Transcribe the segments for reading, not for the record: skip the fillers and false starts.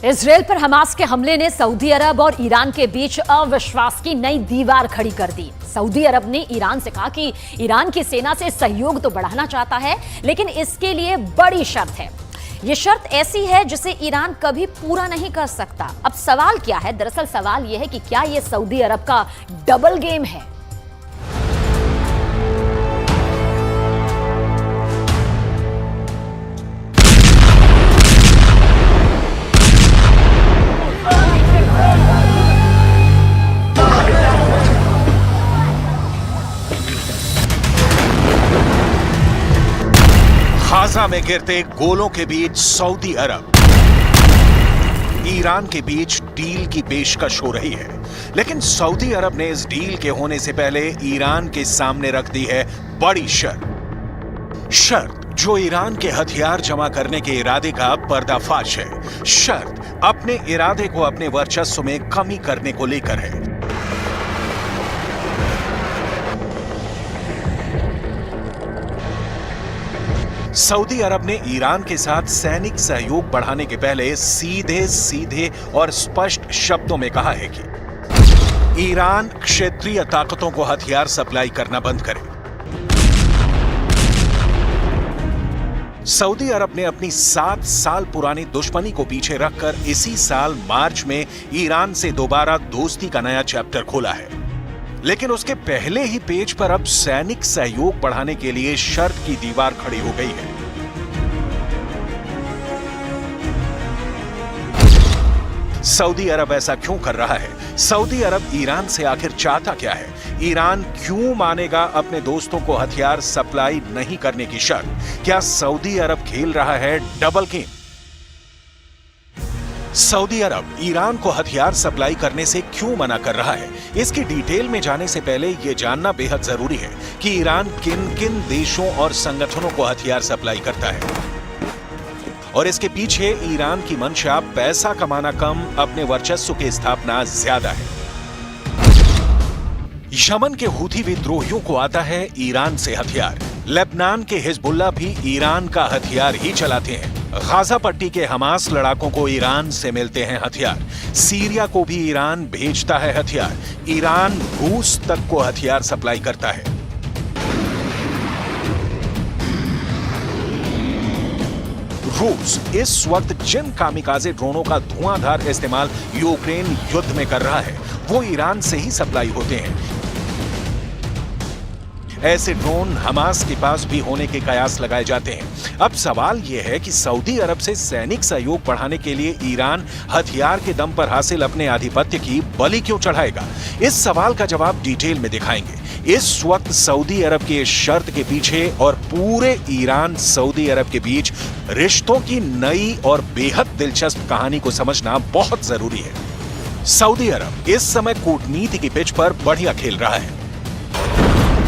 Israel पर Hamas के हमले ने सऊदी अरब और ईरान के बीच अविश्वास की नई दीवार खड़ी कर दी। सऊदी अरब ने ईरान से कहा कि ईरान की सेना से सहयोग तो बढ़ाना चाहता है, लेकिन इसके लिए बड़ी शर्त है। यह शर्त ऐसी है जिसे ईरान कभी पूरा नहीं कर सकता। अब सवाल क्या है? दरअसल सवाल यह है कि क्या यह सऊदी अरब का डबल गेम है? गाजा में गिरते गोलों के बीच सऊदी अरब ईरान के बीच डील की पेशकश हो रही है, लेकिन सऊदी अरब ने इस डील के होने से पहले ईरान के सामने रख दी है बड़ी शर्त जो ईरान के हथियार जमा करने के इरादे का पर्दाफाश है। शर्त अपने इरादे को अपने वर्चस्व में कमी करने को लेकर है। सऊदी अरब ने ईरान के साथ सैनिक सहयोग बढ़ाने के पहले सीधे और स्पष्ट शब्दों में कहा है कि ईरान क्षेत्रीय ताकतों को हथियार सप्लाई करना बंद करे। सऊदी अरब ने अपनी 7 साल पुरानी दुश्मनी को पीछे रखकर इसी साल मार्च में ईरान से दोबारा दोस्ती का नया चैप्टर खोला है, लेकिन उसके पहले ही पेज पर अब सैनिक सहयोग बढ़ाने के लिए शर्त की दीवार खड़ी हो गई है। सऊदी अरब ऐसा क्यों कर रहा है? सऊदी अरब ईरान से आखिर चाहता क्या है? ईरान क्यों मानेगा अपने दोस्तों को हथियार सप्लाई नहीं करने की शर्त? क्या सऊदी अरब खेल रहा है डबल गेम? सऊदी अरब ईरान को हथियार सप्लाई करने से क्यों मना कर रहा है? इसकी डिटेल में जाने से पहले यह जानना बेहद जरूरी है कि ईरान किन किन देशों और संगठनों को हथियार सप्लाई करता है, और इसके पीछे ईरान की मंशा पैसा कमाना कम, अपने वर्चस्व की स्थापना ज्यादा है। यमन के हूथी विद्रोहियों को आता है ईरान से हथियार। लेबनान के हिजबुल्लाह भी ईरान का हथियार ही चलाते हैं। गाजा पट्टी के हमास लड़ाकों को ईरान से मिलते हैं हथियार। सीरिया को भी ईरान भेजता है हथियार। ईरान रूस तक को हथियार सप्लाई करता है। रूस इस वक्त जिन कामिकाजे ड्रोनों का धुआंधार इस्तेमाल यूक्रेन युद्ध में कर रहा है, वो ईरान से ही सप्लाई होते हैं। ऐसे ड्रोन हमास के पास भी होने के कयास लगाए जाते हैं। अब सवाल यह है कि सऊदी अरब से सैनिक सहयोग बढ़ाने के लिए ईरान हथियार के दम पर हासिल अपने आधिपत्य की बलि क्यों चढ़ाएगा? इस सवाल का जवाब डिटेल में दिखाएंगे। इस वक्त सऊदी अरब की इस शर्त के पीछे और पूरे ईरान सऊदी अरब के बीच रिश्तों की नई और बेहद दिलचस्प कहानी को समझना बहुत जरूरी है। सऊदी अरब इस समय कूटनीति की पिच पर बढ़िया खेल रहा है।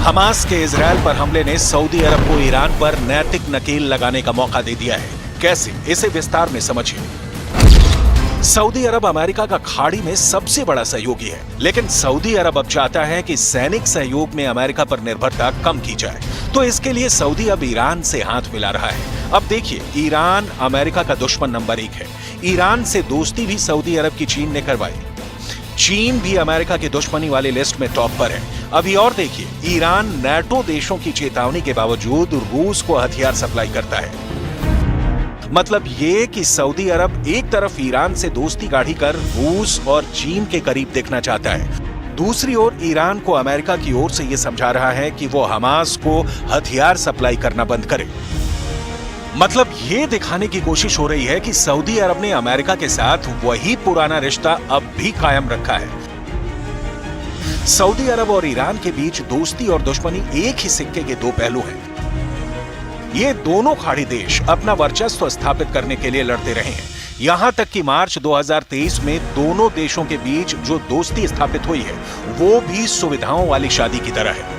हमास के इजराइल पर हमले ने सऊदी अरब को ईरान पर नैतिक नकेल लगाने का मौका दे दिया है। कैसे? इसे विस्तार में समझिए। सऊदी अरब अमेरिका का खाड़ी में सबसे बड़ा सहयोगी है, लेकिन सऊदी अरब अब चाहता है कि सैनिक सहयोग में अमेरिका पर निर्भरता कम की जाए। तो इसके लिए सऊदी अब ईरान से हाथ मिला रहा है। अब देखिए, ईरान अमेरिका का दुश्मन नंबर 1 है। ईरान से दोस्ती भी सऊदी अरब की चीन ने करवाई। चीन भी अमेरिका की दुश्मनी वाली लिस्ट में टॉप पर है। अभी और देखिए, ईरान नाटो देशों की चेतावनी के बावजूद रूस को हथियार सप्लाई करता है। मतलब ये कि सऊदी अरब एक तरफ ईरान से दोस्ती गाढ़ी कर रूस और चीन के करीब देखना चाहता है, दूसरी ओर ईरान को अमेरिका की ओर से यह समझा रहा है कि वो हमास को हथियार सप्लाई करना बंद करे। मतलब ये दिखाने की कोशिश हो रही है कि सऊदी अरब ने अमेरिका के साथ वही पुराना रिश्ता अब भी कायम रखा है। सऊदी अरब और ईरान के बीच दोस्ती और दुश्मनी एक ही सिक्के के दो पहलू हैं। ये दोनों खाड़ी देश अपना वर्चस्व स्थापित करने के लिए लड़ते रहे हैं। यहां तक कि मार्च 2023 में दोनों देशों के बीच जो दोस्ती स्थापित हुई है, वो भी सुविधाओं वाली शादी की तरह है।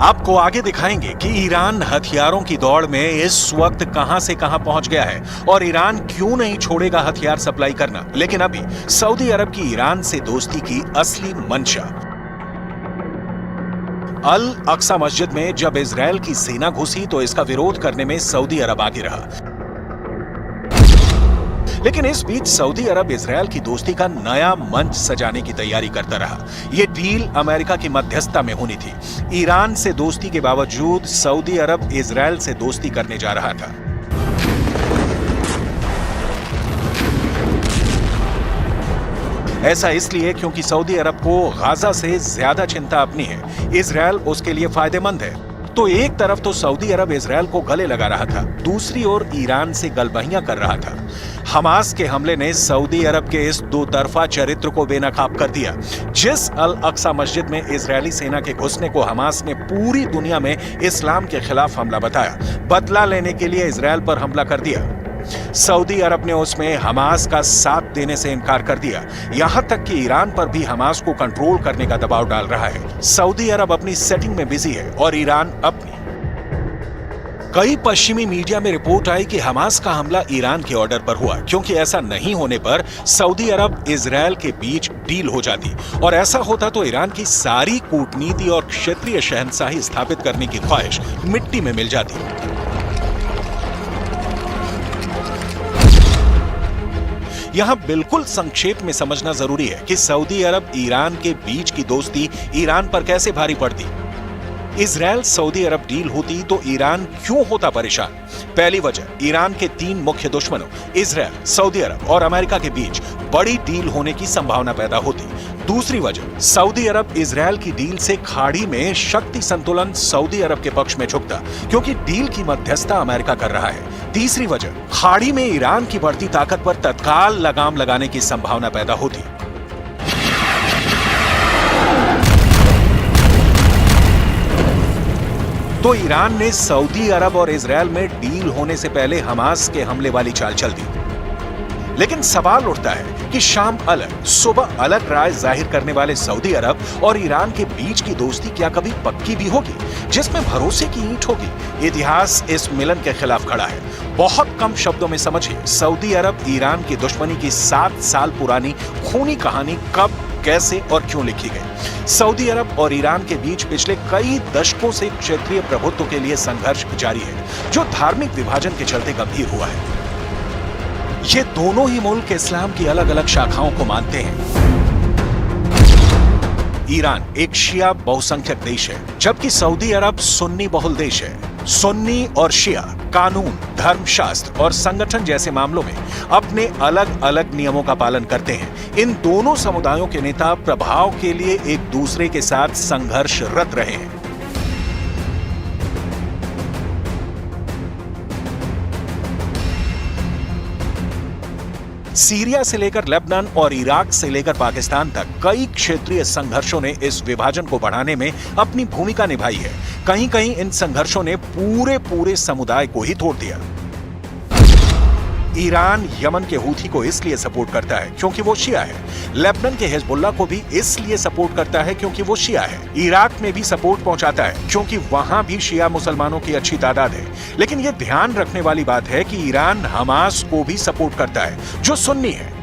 आपको आगे दिखाएंगे कि ईरान हथियारों की दौड़ में इस वक्त कहां से कहां पहुंच गया है और ईरान क्यों नहीं छोड़ेगा हथियार सप्लाई करना। लेकिन अभी सऊदी अरब की ईरान से दोस्ती की असली मंशा। अल अक्सा मस्जिद में जब इजराइल की सेना घुसी तो इसका विरोध करने में सऊदी अरब आगे रहा। लेकिन इस बीच सऊदी अरब इजरायल की दोस्ती का नया मंच सजाने की तैयारी करता रहा। ये डील अमेरिका की मध्यस्थता में होनी थी। ईरान से दोस्ती के बावजूद सऊदी अरब इजरायल से दोस्ती करने जा रहा था। ऐसा इसलिए क्योंकि सऊदी अरब को गाजा से ज्यादा चिंता अपनी है, इजरायल उसके लिए फायदेमंद है। तो एक तरफ तो सऊदी अरब इजरायल को गले लगा रहा था, दूसरी ओर ईरान से गलबहियां कर रहा था। हमास के हमले ने सऊदी अरब के इस दो तरफा चरित्र को बेनकाब कर दिया। जिस अल अक्सा मस्जिद में इजरायली सेना के घुसने को हमास ने पूरी दुनिया में इस्लाम के खिलाफ हमला बताया, बदला लेने के लिए इजरायल पर हमला कर दिया। सऊदी अरब ने उसमें हमास का साथ देने से इनकार कर दिया। यहां तक कि ईरान पर भी हमास को कंट्रोल करने का दबाव डाल रहा है। सऊदी अरब अपनी सेटिंग में बिजी है और ईरान अपनी। कई पश्चिमी मीडिया में रिपोर्ट आई कि हमास का हमला ईरान के ऑर्डर पर हुआ, क्योंकि ऐसा नहीं होने पर सऊदी अरब इजरायल के बीच डील हो जाती और ऐसा होता तो ईरान की सारी कूटनीति और क्षेत्रीय शहंशाही स्थापित करने की ख्वाहिश मिट्टी में मिल जाती। यहां बिल्कुल संक्षेप में समझना जरूरी है कि सऊदी अरब ईरान के बीच की दोस्ती ईरान पर कैसे भारी पड़ती। इजरायल सऊदी अरब डील होती तो ईरान क्यों होता परेशान? पहली वजह, ईरान के 3 मुख्य दुश्मनों इजरायल, सऊदी अरब और अमेरिका के बीच बड़ी डील होने की संभावना पैदा होती। दूसरी वजह, सऊदी अरब इजरायल की डील से खाड़ी में शक्ति संतुलन सऊदी अरब के पक्ष में झुकता, क्योंकि डील की मध्यस्थता अमेरिका कर रहा है। तीसरी वजह, खाड़ी में ईरान की बढ़ती ताकत पर तत्काल लगाम लगाने की संभावना पैदा होती। तो ईरान ने सऊदी अरब और इजरायल में डील होने से पहले हमास के हमले वाली चाल चल दी। लेकिन सवाल उठता है कि शाम अलग, सुबह अलग राय जाहिर करने वाले सऊदी अरब और ईरान के बीच की दोस्ती क्या कभी पक्की भी होगी, जिसमें भरोसे की ईंट होगी? इतिहास इस मिलन के खिलाफ खड़ा है। बहुत कम शब्दों में समझिए, सऊदी अरब ईरान की दुश्मनी की 7 साल पुरानी खूनी कहानी कब, कैसे और क्यों लिखी गई। सऊदी अरब और ईरान के बीच पिछले कई दशकों से क्षेत्रीय प्रभुत्व के लिए संघर्ष जारी है, जो धार्मिक विभाजन के चलते गंभीर हुआ है। ये दोनों ही मुल्क इस्लाम की अलग अलग शाखाओं को मानते हैं। ईरान एक शिया बहुसंख्यक देश है, जबकि सऊदी अरब सुन्नी बहुल देश है। सुन्नी और शिया कानून, धर्मशास्त्र और संगठन जैसे मामलों में अपने अलग अलग नियमों का पालन करते हैं। इन दोनों समुदायों के नेता प्रभाव के लिए एक दूसरे के साथ संघर्षरत रहे हैं। सीरिया से लेकर लेबनान और इराक से लेकर पाकिस्तान तक कई क्षेत्रीय संघर्षों ने इस विभाजन को बढ़ाने में अपनी भूमिका निभाई है। कहीं कहीं इन संघर्षों ने पूरे समुदाय को ही तोड़ दिया। ईरान यमन के हूथी को इसलिए सपोर्ट करता है क्योंकि वो शिया है। लेबनान के हिजबुल्लाह को भी इसलिए सपोर्ट करता है क्योंकि वो शिया है। इराक में भी सपोर्ट पहुंचाता है क्योंकि वहां भी शिया मुसलमानों की अच्छी तादाद है। लेकिन यह ध्यान रखने वाली बात है कि ईरान हमास को भी सपोर्ट करता है, जो सुन्नी है।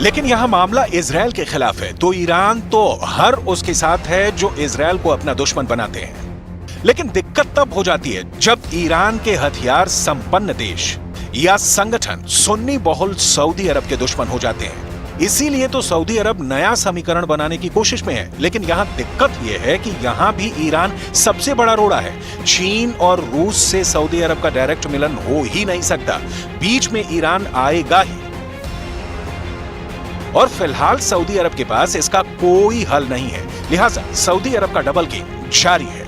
लेकिन यहां मामला इजरायल के खिलाफ है, तो ईरान तो हर उसके साथ है जो इजरायल को अपना दुश्मन बनाते हैं। लेकिन दिक्कत तब हो जाती है जब ईरान के हथियार संपन्न देश या संगठन सुन्नी बहुल सऊदी अरब के दुश्मन हो जाते हैं। इसीलिए तो सऊदी अरब नया समीकरण बनाने की कोशिश में है। लेकिन यहां दिक्कत यह है कि यहां भी ईरान सबसे बड़ा रोड़ा है। चीन और रूस से सऊदी अरब का डायरेक्ट मिलन हो ही नहीं सकता, बीच में ईरान आएगा ही। और फिलहाल सऊदी अरब के पास इसका कोई हल नहीं है, लिहाजा सऊदी अरब का डबल गेम जारी है।